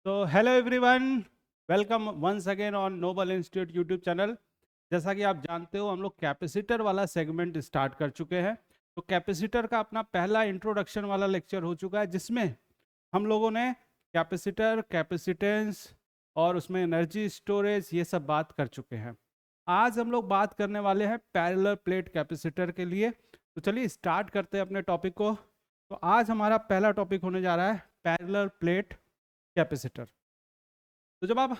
तो hello everyone, welcome once again on Noble Institute YouTube channel. जैसा कि आप जानते हो, हम लोग कैपेसिटर वाला सेगमेंट स्टार्ट कर चुके हैं। तो कैपेसिटर का अपना पहला इंट्रोडक्शन वाला लेक्चर हो चुका है, जिसमें हम लोगों ने कैपेसिटर, कैपेसिटेंस और उसमें एनर्जी स्टोरेज ये सब बात कर चुके हैं। आज हम लोग बात करने वाले हैं पैरेलल प्लेट कैपेसिटर के लिए। तो चलिए स्टार्ट करते हैं अपने टॉपिक को। तो आज हमारा पहला टॉपिक होने जा रहा है पैरेलल प्लेट कैपेसिटर। तो जब आप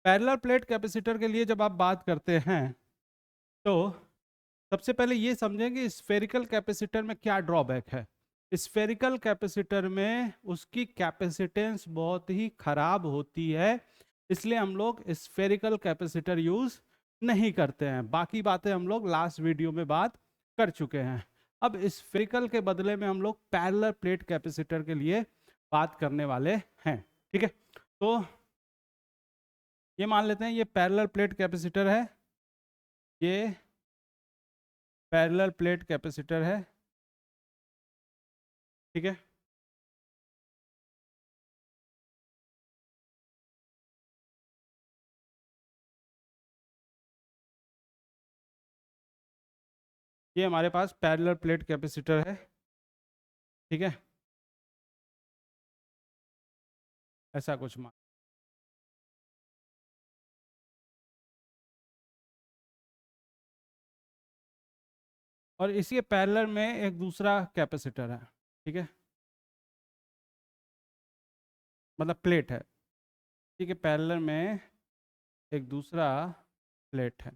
पैरेलल प्लेट कैपेसिटर के लिए जब आप बात करते हैं, तो सबसे पहले ये समझें कि स्फेरिकल कैपेसिटर में क्या ड्रॉबैक है। स्फेरिकल कैपेसिटर में उसकी कैपेसिटेंस बहुत ही खराब होती है, इसलिए हम लोग स्फेरिकल कैपेसिटर यूज नहीं करते हैं। बाकी बातें हम लोग लास्ट वीडियो में बात कर चुके हैं। अब स्फेरिकल के बदले में हम लोग पैरेलल प्लेट कैपेसिटर के लिए बात करने वाले हैं। ठीक है, तो ये मान लेते हैं ये पैरेलल प्लेट कैपेसिटर है, ये पैरेलल प्लेट कैपेसिटर है। ठीक है, ये हमारे पास पैरेलल प्लेट कैपेसिटर है। ठीक है, ऐसा कुछ मान, और इसी पैरेलल में एक दूसरा कैपेसिटर है। ठीक है, मतलब प्लेट है। ठीक है, पैरेलल में एक दूसरा प्लेट है।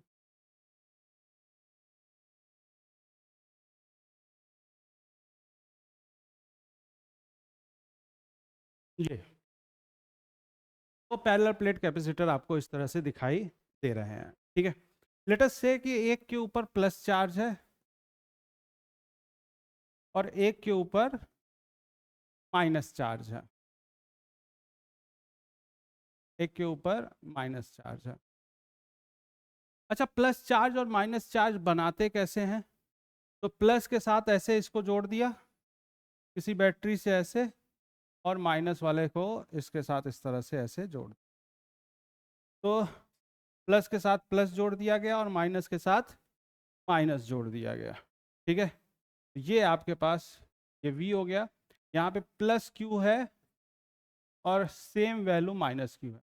ये तो पैरेलल प्लेट कैपेसिटर आपको इस तरह से दिखाई दे रहे हैं। ठीक है, लेट अस से कि एक के ऊपर प्लस चार्ज है और एक के ऊपर माइनस चार्ज है। एक के ऊपर माइनस चार्ज है। अच्छा, प्लस चार्ज और माइनस चार्ज बनाते कैसे हैं? तो प्लस के साथ ऐसे इसको जोड़ दिया किसी बैटरी से ऐसे, और माइनस वाले को इसके साथ इस तरह से ऐसे जोड़ दिया। तो प्लस के साथ प्लस जोड़ दिया गया और माइनस के साथ माइनस जोड़ दिया गया। ठीक है, ये आपके पास ये V हो गया। यहाँ पे प्लस Q है और सेम वैल्यू माइनस Q है,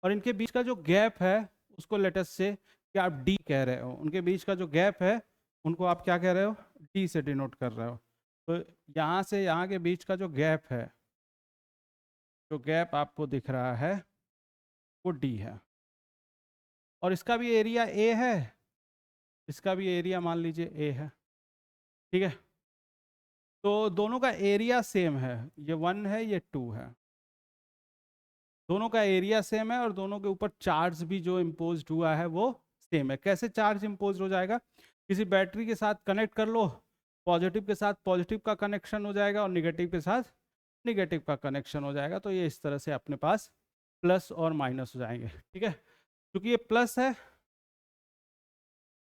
और इनके बीच का जो गैप है उसको लेटस से कि आप D कह रहे हो। उनके बीच का जो गैप है उनको आप क्या कह रहे हो? D से डिनोट कर रहे हो। तो यहाँ से यहाँ के बीच का जो गैप है, जो गैप आपको दिख रहा है वो D है, और इसका भी एरिया A है, इसका भी एरिया मान लीजिए A है। ठीक है, तो दोनों का एरिया सेम है, ये 1 है ये 2 है। दोनों का एरिया सेम है और दोनों के ऊपर चार्ज भी जो इम्पोज हुआ है वो सेम है। कैसे चार्ज इम्पोज हो जाएगा? किसी बैटरी के साथ कनेक्ट कर लो, पॉजिटिव के साथ पॉजिटिव का कनेक्शन हो जाएगा और निगेटिव के साथ निगेटिव का कनेक्शन हो जाएगा। तो ये इस तरह से अपने पास प्लस और माइनस हो जाएंगे। ठीक है, क्योंकि ये प्लस है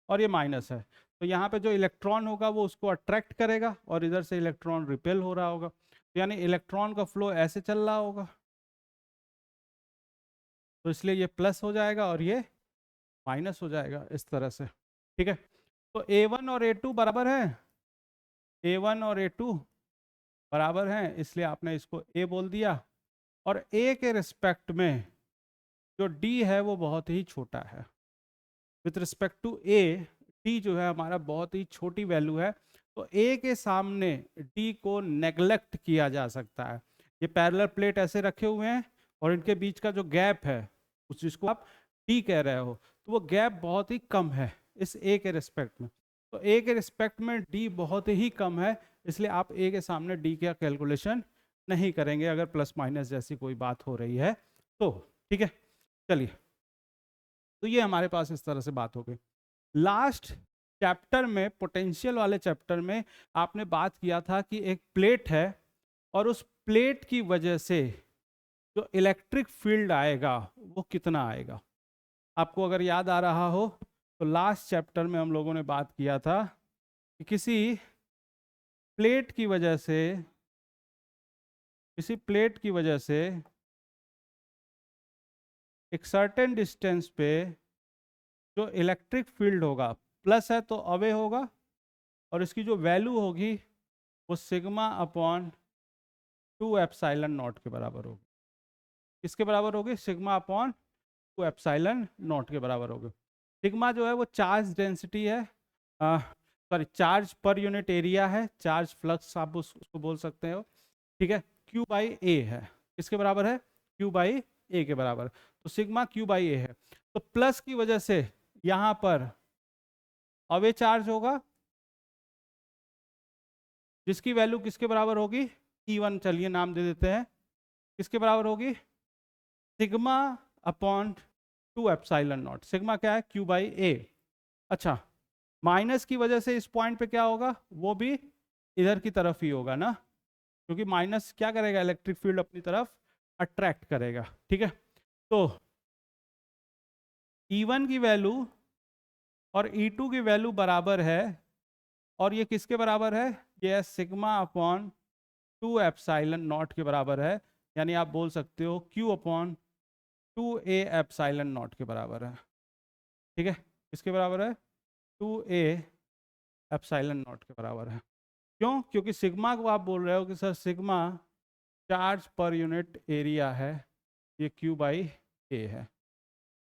और ये माइनस है, तो यहाँ पे जो इलेक्ट्रॉन होगा वो उसको अट्रैक्ट करेगा और इधर से इलेक्ट्रॉन रिपेल हो रहा होगा, तो यानी इलेक्ट्रॉन का फ्लो ऐसे चल रहा होगा। तो इसलिए ये प्लस हो जाएगा और ये माइनस हो जाएगा इस तरह से। ठीक है, तो A1 और A2 बराबर है, A1 और A2 बराबर हैं, इसलिए आपने इसको A बोल दिया। और A के रिस्पेक्ट में जो D है वो बहुत ही छोटा है। With respect to A, D जो है हमारा बहुत ही छोटी वैल्यू है, तो A के सामने D को नेग्लेक्ट किया जा सकता है। ये पैरेलल प्लेट ऐसे रखे हुए हैं और इनके बीच का जो गैप है उस चीज को आप D कह रहे हो, तो वो गैप बहुत ही कम है इस A के रिस्पेक्ट में। तो A के रिस्पेक्ट में D बहुत ही कम है, इसलिए आप A के सामने D का कैलकुलेशन नहीं करेंगे अगर प्लस माइनस जैसी कोई बात हो रही है तो। ठीक है, चलिए, तो ये हमारे पास इस तरह से बात हो गई। लास्ट चैप्टर में, पोटेंशियल वाले चैप्टर में, आपने बात किया था कि एक प्लेट है और उस प्लेट की वजह से जो इलेक्ट्रिक फील्ड आएगा वो कितना आएगा। आपको अगर याद आ रहा हो तो लास्ट चैप्टर में हम लोगों ने बात किया था कि किसी प्लेट की वजह से, किसी प्लेट की वजह से एक सर्टेन डिस्टेंस पे जो इलेक्ट्रिक फील्ड होगा, प्लस है तो अवे होगा, और इसकी जो वैल्यू होगी वो सिग्मा अपॉन 2 एप्सिलॉन नॉट के बराबर होगी। किसके बराबर होगी? सिग्मा अपॉन 2 एप्सिलॉन नॉट के बराबर होगी। सिग्मा जो है वो चार्ज डेंसिटी है, sorry charge per unit area है, चार्ज फ्लक्स आप उसको बोल सकते हो, ठीक है। क्यू बाई ए है, किसके बराबर है? क्यू बाई ए के बराबर, तो सिग्मा क्यू बाई ए है। तो प्लस की वजह से यहां पर अवे चार्ज होगा, जिसकी वैल्यू किसके बराबर होगी? E1, चलिए नाम दे देते हैं, किसके बराबर होगी? Sigma upon 2 epsilon not. Sigma क्या है? क्यू बाई ए। अच्छा, माइनस की वजह से इस पॉइंट पे क्या होगा? वो भी इधर की तरफ ही होगा ना, क्योंकि माइनस क्या करेगा? इलेक्ट्रिक फील्ड अपनी तरफ अट्रैक्ट करेगा, ठीक है। तो E1 की वैल्यू और E2 की वैल्यू बराबर है, और ये किसके बराबर है? ये है सिग्मा अपॉन 2 एप्सिलॉन नॉट के बराबर है, यानी आप बोल सकते हो Q upon 2A epsilon naught के बराबर है, ठीक है। किसके बराबर है? 2A एप्सिलॉन नॉट के बराबर है। क्यों? क्योंकि सिग्मा को आप बोल रहे हो कि sir sigma charge per unit area है, ये Q बाई ए है,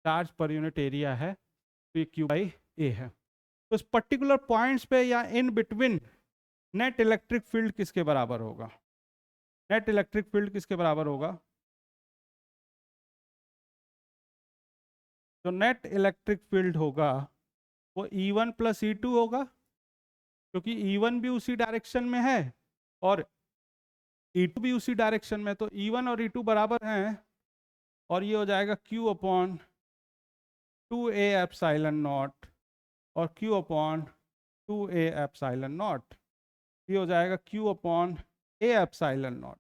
चार्ज पर यूनिट एरिया है, तो ये Q बाई ए है। तो इस पर्टिकुलर पॉइंट्स पे या in between net electric field किसके बराबर होगा? नेट इलेक्ट्रिक फील्ड किसके बराबर होगा? जो नेट इलेक्ट्रिक फील्ड होगा वो E1 प्लस E2 होगा, क्योंकि E1 भी उसी डायरेक्शन में है और E2 भी उसी डायरेक्शन में, तो E1 और E2 बराबर हैं, और ये हो जाएगा Q upon 2A epsilon not और Q upon 2A epsilon not, ये हो जाएगा Q upon A epsilon not.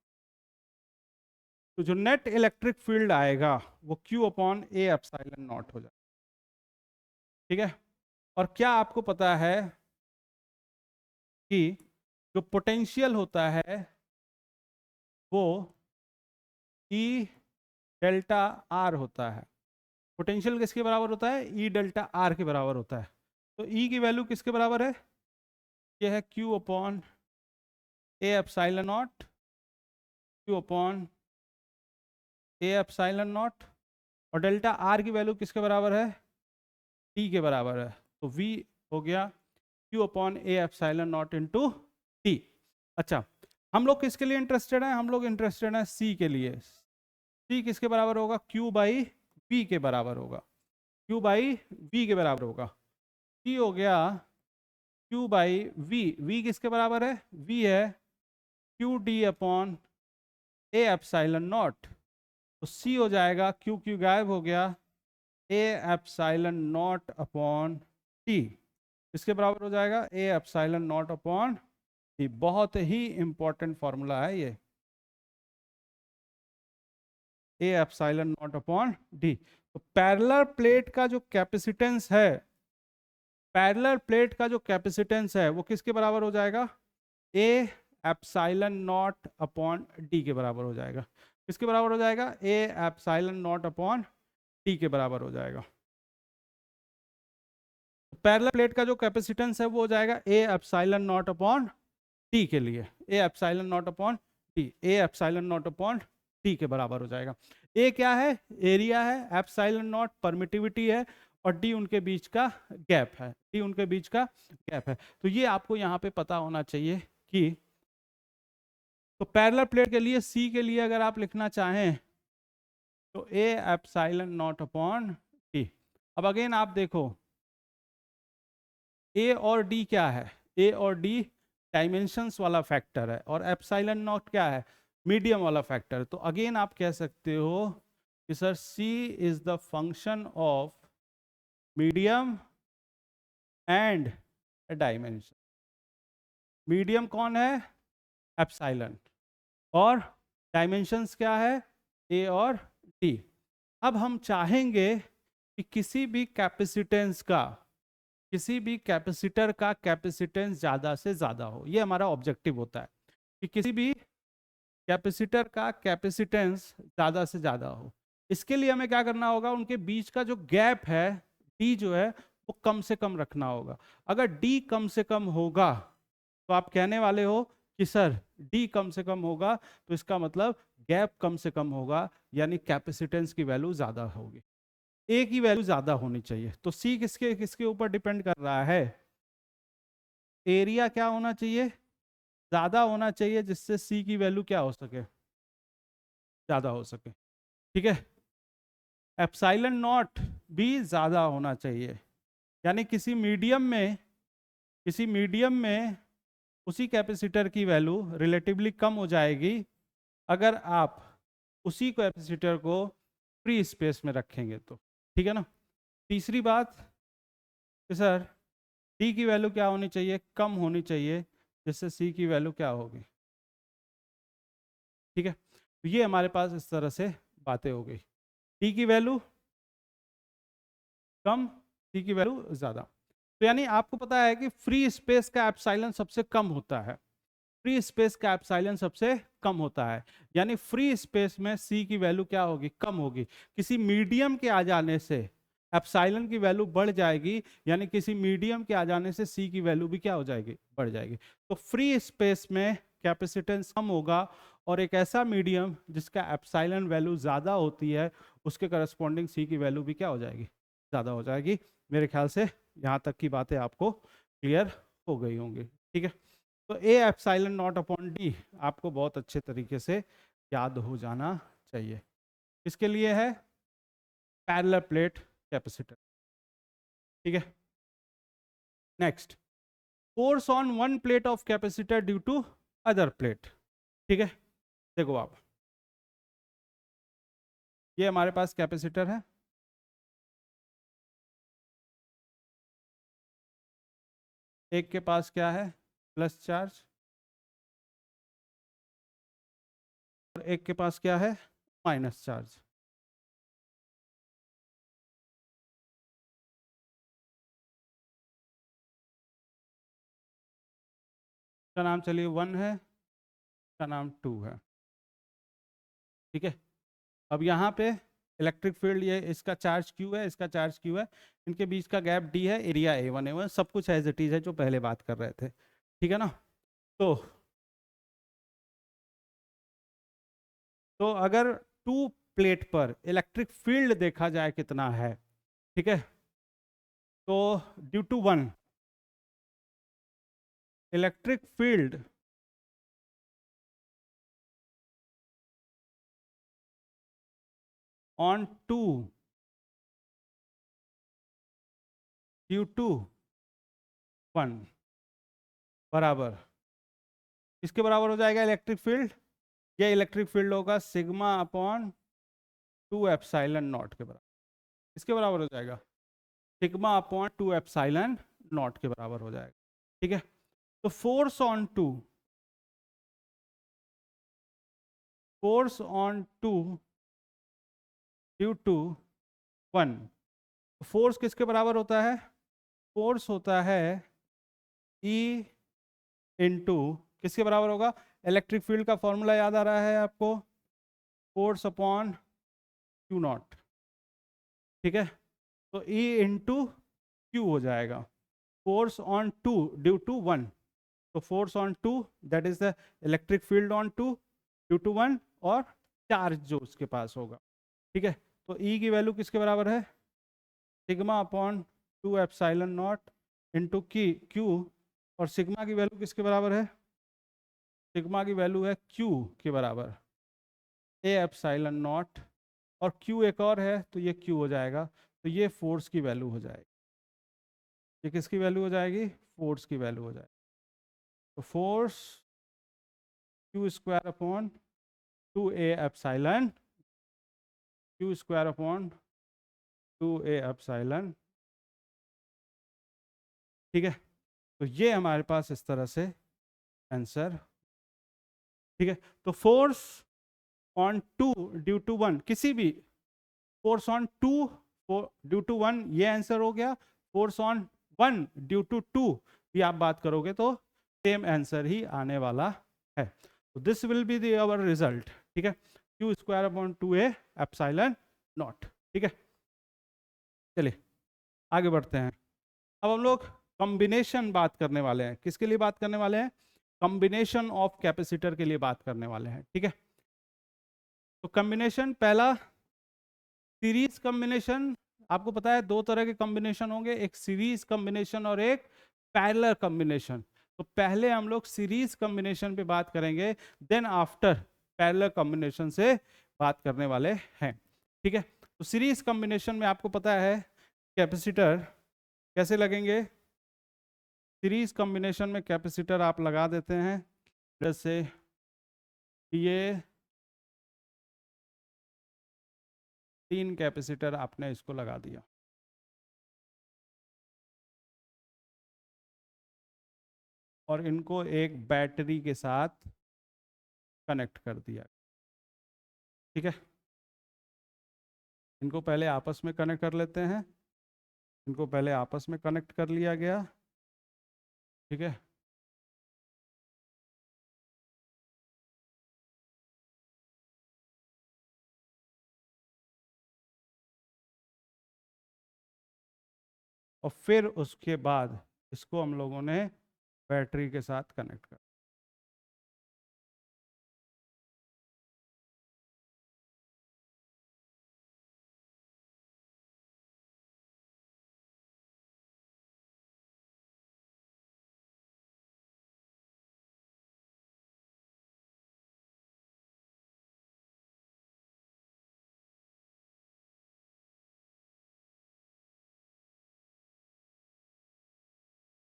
तो जो नेट इलेक्ट्रिक फील्ड आएगा वो Q upon A epsilon not हो जाएगा, ठीक है। और क्या आपको पता है कि जो पोटेंशियल होता है वो E डेल्टा R होता है। पोटेंशियल किसके बराबर होता है? E डेल्टा R के बराबर होता है। तो E की वैल्यू किसके बराबर है? ये है Q upon A epsilon not, Q upon A epsilon not, और डेल्टा R की वैल्यू किसके बराबर है? T के बराबर है। तो V हो गया Q upon A epsilon not into T। अच्छा, हम लोग किसके लिए इंटरेस्टेड हैं? हम लोग इंटरेस्टेड हैं C के लिए। C किसके बराबर होगा? Q बाई V के बराबर होगा, Q बाई V के बराबर होगा। C हो गया Q बाई V। V किसके बराबर है? V है Q D upon A epsilon not. तो C हो जाएगा, Q Q गायब हो गया, A epsilon not upon T। इसके बराबर हो जाएगा A epsilon not upon T। बहुत ही इंपॉर्टेंट फॉर्मूला है ये, A epsilon not upon D। तो पैरेलल प्लेट का जो कैपेसिटेंस है, पैरेलल प्लेट का जो कैपेसिटेंस है वो किसके बराबर हो जाएगा? A epsilon not upon D के बराबर हो जाएगा। किसके बराबर हो जाएगा? A epsilon not upon T के बराबर हो जाएगा। पैरेलल प्लेट का जो कैपेसिटेंस है वो हो जाएगा A epsilon not upon T के लिए, A epsilon not upon T, A epsilon not upon T के बराबर हो जाएगा। A क्या है? एरिया है, एप्सिलॉन नॉट परमिटिविटी है, और D उनके बीच का गैप है, D उनके बीच का गैप है। तो ये आपको यहाँ पे पता होना चाहिए कि, तो पैरेलल प्लेट के लिए C के लिए अगर आप लिखना चाहें तो A epsilon not upon T। अब अगेन आप देखो A और D क्या है? A और D डायमेंशंस वाला फैक्टर है, और एप्सिलॉन नॉट क्या है? मीडियम वाला फैक्टर। तो अगेन आप कह सकते हो कि sir C is the function of medium and dimension. Medium कौन है? एप्सिलॉन, और डायमेंशंस क्या है? A और D। अब हम चाहेंगे कि किसी भी कैपेसिटेंस का, किसी भी कैपेसिटर का कैपेसिटेंस ज़्यादा से ज़्यादा हो, ये हमारा ऑब्जेक्टिव होता है कि किसी भी कैपेसिटर का कैपेसिटेंस ज़्यादा से ज़्यादा हो। इसके लिए हमें क्या करना होगा, उनके बीच का जो गैप है डी जो है वो कम से कम रखना होगा। अगर डी कम से कम होगा तो आप कहने वाले हो कि सर डी कम से कम होगा तो इसका मतलब गैप कम से कम होगा, यानी कैपेसिटेंस की वैल्यू ज्यादा होगी, ए की वैल्यू ज्यादा होनी चाहिए। तो सी किसके किसके ऊपर डिपेंड कर रहा है, एरिया क्या होना चाहिए, ज्यादा होना चाहिए, जिससे सी की वैल्यू क्या हो सके, ज्यादा हो सके। ठीक है, एप्सिलॉन नॉट भी ज्यादा होना चाहिए, यानी किसी मीडियम में उसी कैपेसिटर की वैल्यू रिलेटिवली कम हो जाएगी अगर आप उसी कैपेसिटर को फ्री स्पेस में रखेंगे तो। ठीक है ना। तीसरी बात कि सर डी की वैल्यू क्या होनी चाहिए, कम होनी चाहिए, जिससे सी की वैल्यू क्या होगी। ठीक है, तो ये हमारे पास इस तरह से बातें हो गई, डी की वैल्यू कम, सी की वैल्यू ज्यादा। तो यानी आपको पता है कि फ्री स्पेस का एप्सिलॉन सबसे कम होता है, फ्री स्पेस का एप्सिलॉन सबसे कम होता है, यानी फ्री स्पेस में सी की वैल्यू क्या होगी, कम होगी। किसी मीडियम के आ जाने से एप्सिलॉन की वैल्यू बढ़ जाएगी, यानी किसी मीडियम के आ जाने से सी की वैल्यू भी क्या हो जाएगी, बढ़ जाएगी। तो फ्री स्पेस में कैपेसिटेंस कम होगा, और एक ऐसा मीडियम जिसका एप्सिलॉन वैल्यू ज़्यादा होती है उसके करस्पॉन्डिंग सी की वैल्यू भी क्या हो जाएगी, ज़्यादा हो जाएगी। मेरे ख्याल से यहाँ तक की बातें आपको क्लियर हो गई होंगी। ठीक है, तो A epsilon not upon D आपको बहुत अच्छे तरीके से याद हो जाना चाहिए। इसके लिए है पैरेलल प्लेट कैपेसिटर। ठीक है, next, force on one plate of capacitor due to other plate. ठीक है, देखो आप, ये हमारे पास कैपेसिटर है, एक के पास क्या है, प्लस चार्ज, और एक के पास क्या है, माइनस चार्ज। का नाम चलिए 1 है, का नाम 2 है। ठीक है, अब यहाँ पे इलेक्ट्रिक फील्ड, ये इसका चार्ज क्यू है, इसका चार्ज क्यू है, इनके बीच का गैप डी है, एरिया A1 सब कुछ एज इट इज है जो पहले बात कर रहे थे। ठीक है ना। तो अगर टू प्लेट पर इलेक्ट्रिक फील्ड देखा जाए कितना है, ठीक है, तो due to one electric field on two due to one बराबर किसके बराबर हो जाएगा, इलेक्ट्रिक फील्ड, ये इलेक्ट्रिक फील्ड होगा सिग्मा अपॉन 2 एप्सिलॉन नॉट के बराबर। इसके बराबर हो जाएगा सिग्मा अपॉन 2 एप्सिलॉन नॉट के बराबर हो जाएगा। ठीक है, तो force on two due to one, फोर्स किसके बराबर होता है, फोर्स होता है E इंटू किसके बराबर होगा, इलेक्ट्रिक फील्ड का फॉर्मूला याद आ रहा है आपको, फोर्स अपॉन क्यू नॉट। ठीक है, तो E इंटू क्यू हो जाएगा, force on two due to one, तो force on two that is the electric field on two due to one, और चार्ज जो उसके पास होगा। ठीक है, तो E की वैल्यू किसके बराबर है, sigma upon 2 epsilon not into Q, और सिग्मा की वैल्यू किसके बराबर है, सिग्मा की वैल्यू है क्यू के बराबर ए एप्सिलॉन नॉट, और क्यू एक और है तो ये क्यू हो जाएगा, तो ये फोर्स की वैल्यू हो जाएगी, ये किसकी वैल्यू हो जाएगी, फोर्स की वैल्यू हो जाएगी। तो force Q square upon 2a epsilon, Q square upon 2a epsilon. ठीक है, तो ये हमारे पास इस तरह से आंसर। ठीक है, तो force on two due to one, किसी भी force on two due to one, ये आंसर हो गया। Force on one due to two भी आप बात करोगे तो सेम आंसर ही आने वाला है। तो this will be the our result. ठीक है, Q square upon 2a epsilon naught. ठीक है, चलिए आगे बढ़ते हैं। अब हम लोग कॉम्बिनेशन बात करने वाले हैं। किसके लिए बात करने वाले हैं? कॉम्बिनेशन ऑफ कैपेसिटर के लिए बात करने वाले हैं। ठीक है, तो कॉम्बिनेशन पहला सीरीज कॉम्बिनेशन। आपको पता है दो तरह के कॉम्बिनेशन होंगे, एक सीरीज कॉम्बिनेशन और एक पैरेलल कॉम्बिनेशन। तो पहले हम लोग सीरीज कॉम्बिनेशन पे बात करेंगे, देन आफ्टर पैरेलल कॉम्बिनेशन से बात करने वाले हैं। ठीक है, तो सीरीज कॉम्बिनेशन में आपको पता है कैपेसिटर कैसे लगेंगे। सीरीज कॉम्बिनेशन में कैपेसिटर आप लगा देते हैं, जैसे ये 3 कैपेसिटर आपने इसको लगा दिया, और इनको एक बैटरी के साथ कनेक्ट कर दिया। ठीक है, इनको पहले आपस में कनेक्ट कर लेते हैं। इनको पहले आपस में कनेक्ट कर लिया गया। ठीक है, और फिर उसके बाद इसको हम लोगों ने बैटरी के साथ कनेक्ट कर।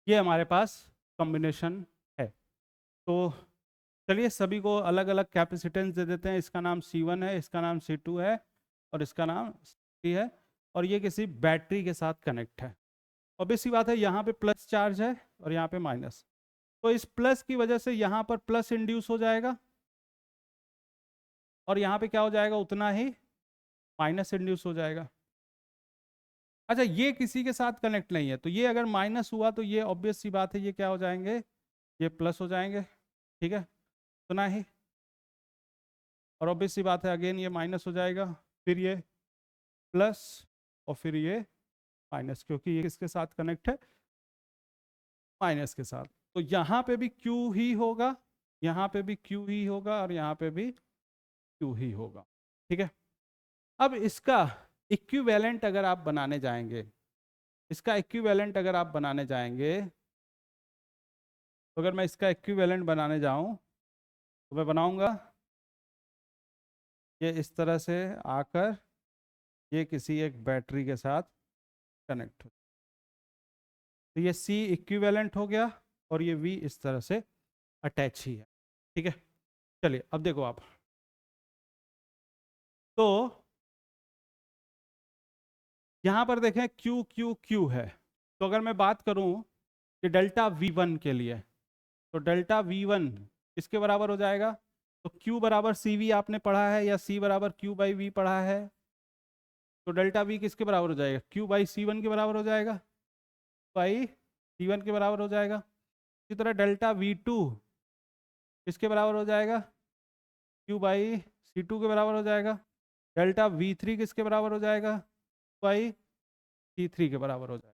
ये हमारे पास कॉम्बिनेशन है। तो चलिए सभी को अलग अलग कैपेसिटेंस दे देते हैं। इसका नाम C1 है, इसका नाम C2 है, और इसका नाम C3 है, और ये किसी बैटरी के साथ कनेक्ट है। ऑब्वियस सी बात है, यहाँ पे प्लस चार्ज है और यहाँ पे माइनस, तो इस प्लस की वजह से यहाँ पर प्लस इंड्यूस हो जाएगा, और यहाँ पे क्या हो जाएगा, उतना ही माइनस इंड्यूस हो जाएगा। अच्छा, ये किसी के साथ कनेक्ट नहीं है, तो ये अगर माइनस हुआ तो ये ऑब्वियस सी बात है ये क्या हो जाएंगे, ये प्लस हो जाएंगे। ठीक है, उतना ही, और ऑब्वियस सी बात है अगेन ये माइनस हो जाएगा, फिर ये प्लस, और फिर ये माइनस, क्योंकि ये किसके साथ कनेक्ट है, माइनस के साथ। तो यहाँ पे भी Q ही होगा, यहाँ पे भी Q ही होगा, और यहाँ पे भी Q ही होगा। ठीक है, अब इसका इक्विवेलेंट अगर आप बनाने जाएंगे, इसका इक्विवेलेंट अगर आप बनाने जाएंगे, तो अगर मैं इसका इक्विवेलेंट बनाने जाऊं तो मैं बनाऊंगा ये इस तरह से आकर ये किसी एक बैटरी के साथ कनेक्ट हो, तो ये C इक्विवेलेंट हो गया, और ये V इस तरह से अटैच ही है। ठीक है, चलिए अब देखो आप, तो यहाँ पर देखें Q Q Q है, तो अगर मैं बात करूँ कि डेल्टा V1 के लिए, तो डेल्टा V1 किसके बराबर हो जाएगा, तो Q बराबर CV आपने पढ़ा है, या C बराबर Q बाई V पढ़ा है, तो डेल्टा V किसके बराबर हो जाएगा, Q बाई C1 के बराबर हो जाएगा, बाई C1 के बराबर हो जाएगा। इसी तरह डेल्टा V2 किसके बराबर हो जाएगा, Q बाई C2 के बराबर हो जाएगा। डेल्टा V3 किसके बराबर हो जाएगा, बाई C3 के बराबर हो जाएगा।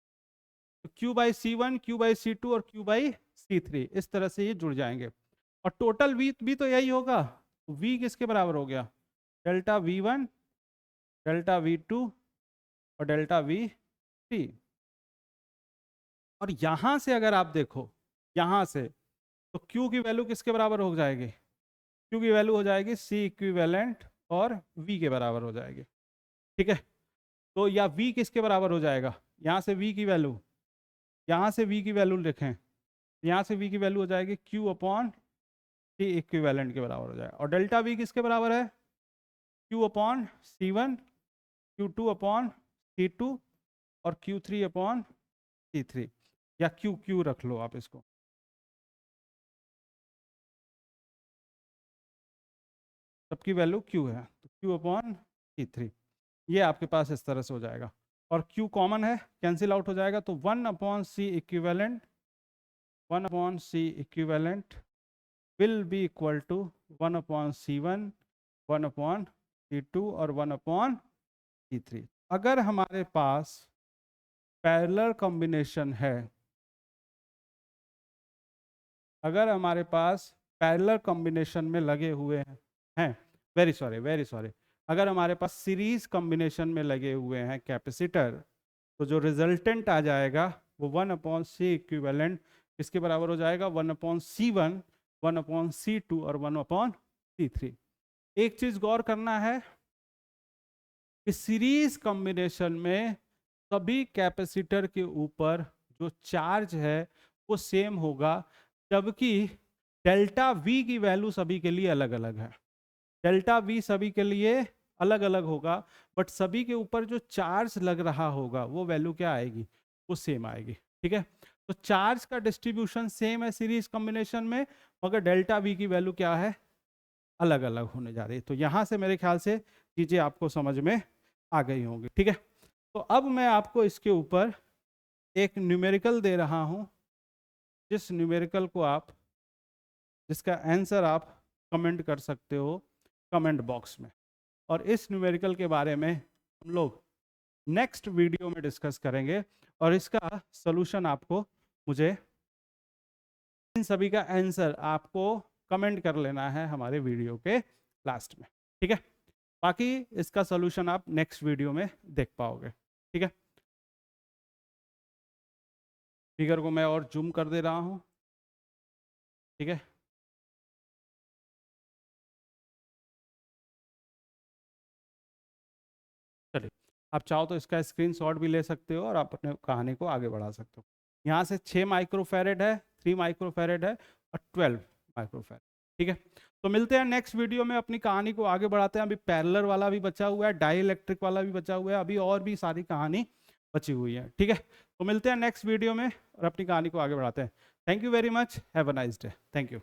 तो Q by C1, Q by C2 और Q बाई C3, इस तरह से ये जुड़ जाएंगे, और टोटल V भी तो यही होगा। V किसके बराबर हो गया, डेल्टा V1, डेल्टा V2 और डेल्टा V3। और यहां से अगर आप देखो, यहां से, तो Q की वैल्यू किसके बराबर हो जाएगी, Q की वैल्यू हो जाएगी C इक्विवेलेंट और V के बराबर हो जाएगी। ठीक है, तो या V किसके बराबर हो जाएगा, यहाँ से V की वैल्यू, यहाँ से V की वैल्यू लिखें, यहाँ से V की वैल्यू हो जाएगी Q अपॉन C इक्विवेलेंट के बराबर हो जाएगा, और डेल्टा V किसके बराबर है, Q upon C1, Q2 upon C2 और Q3 अपॉन C3, या Q रख लो आप इसको। सबकी वैल्यू Q है, तो Q अपॉन C3, ये आपके पास इस तरह से हो जाएगा, और Q कॉमन है, कैंसिल आउट हो जाएगा, तो 1 upon C equivalent, 1 upon C equivalent will be equal to 1 upon C1, 1 upon C2 और 1 अपॉन C3। अगर हमारे पास पैरेलल कॉम्बिनेशन है, अगर हमारे पास पैरेलल कॉम्बिनेशन में लगे हुए हैं वेरी सॉरी, अगर हमारे पास सीरीज कॉम्बिनेशन में लगे हुए हैं कैपेसिटर, तो जो रिजल्टेंट आ जाएगा वो 1/C इक्विवेलेंट इसके बराबर हो जाएगा 1/C1, 1/C2 और 1/C3। एक चीज गौर करना है कि सीरीज कॉम्बिनेशन में सभी कैपेसिटर के ऊपर जो चार्ज है वो सेम होगा, जबकि डेल्टा वी की वैल्यू सभी के लिए अलग अलग है। डेल्टा वी सभी के लिए अलग अलग होगा, बट सभी के ऊपर जो चार्ज लग रहा होगा वो वैल्यू क्या आएगी, वो सेम आएगी। ठीक है, तो चार्ज का डिस्ट्रीब्यूशन सेम है सीरीज कॉम्बिनेशन में, मगर डेल्टा वी की वैल्यू क्या है, अलग अलग होने जा रही है। तो यहां से मेरे ख्याल से चीजें आपको समझ में आ गई होंगी। ठीक है, तो अब मैं आपको इसके ऊपर एक न्यूमेरिकल दे रहा हूं, जिस न्यूमेरिकल को आप, जिसका आंसर आप कमेंट कर सकते हो कमेंट बॉक्स में, और इस न्यूमेरिकल के बारे में हम लोग नेक्स्ट वीडियो में डिस्कस करेंगे, और इसका सॉल्यूशन आपको, मुझे इन सभी का आंसर आपको कमेंट कर लेना है हमारे वीडियो के लास्ट में। ठीक है, बाकी इसका सॉल्यूशन आप नेक्स्ट वीडियो में देख पाओगे। ठीक है, फिगर को मैं और जूम कर दे रहा हूं। ठीक है, चलिए, आप चाहो तो इसका स्क्रीनशॉट भी ले सकते हो और आप अपने कहानी को आगे बढ़ा सकते हो। यहाँ से 6 माइक्रोफेरेड है, 3 माइक्रोफेरेड है और 12 माइक्रोफेरेड। ठीक है, तो मिलते हैं नेक्स्ट वीडियो में, अपनी कहानी को आगे बढ़ाते हैं। अभी पैरेलल वाला भी बचा हुआ है, डाई इलेक्ट्रिक वाला भी बचा हुआ है, अभी और भी सारी कहानी बची हुई है। ठीक है, तो मिलते हैं नेक्स्ट वीडियो में और अपनी कहानी को आगे बढ़ाते हैं। Thank you very much, have a nice day, thank you.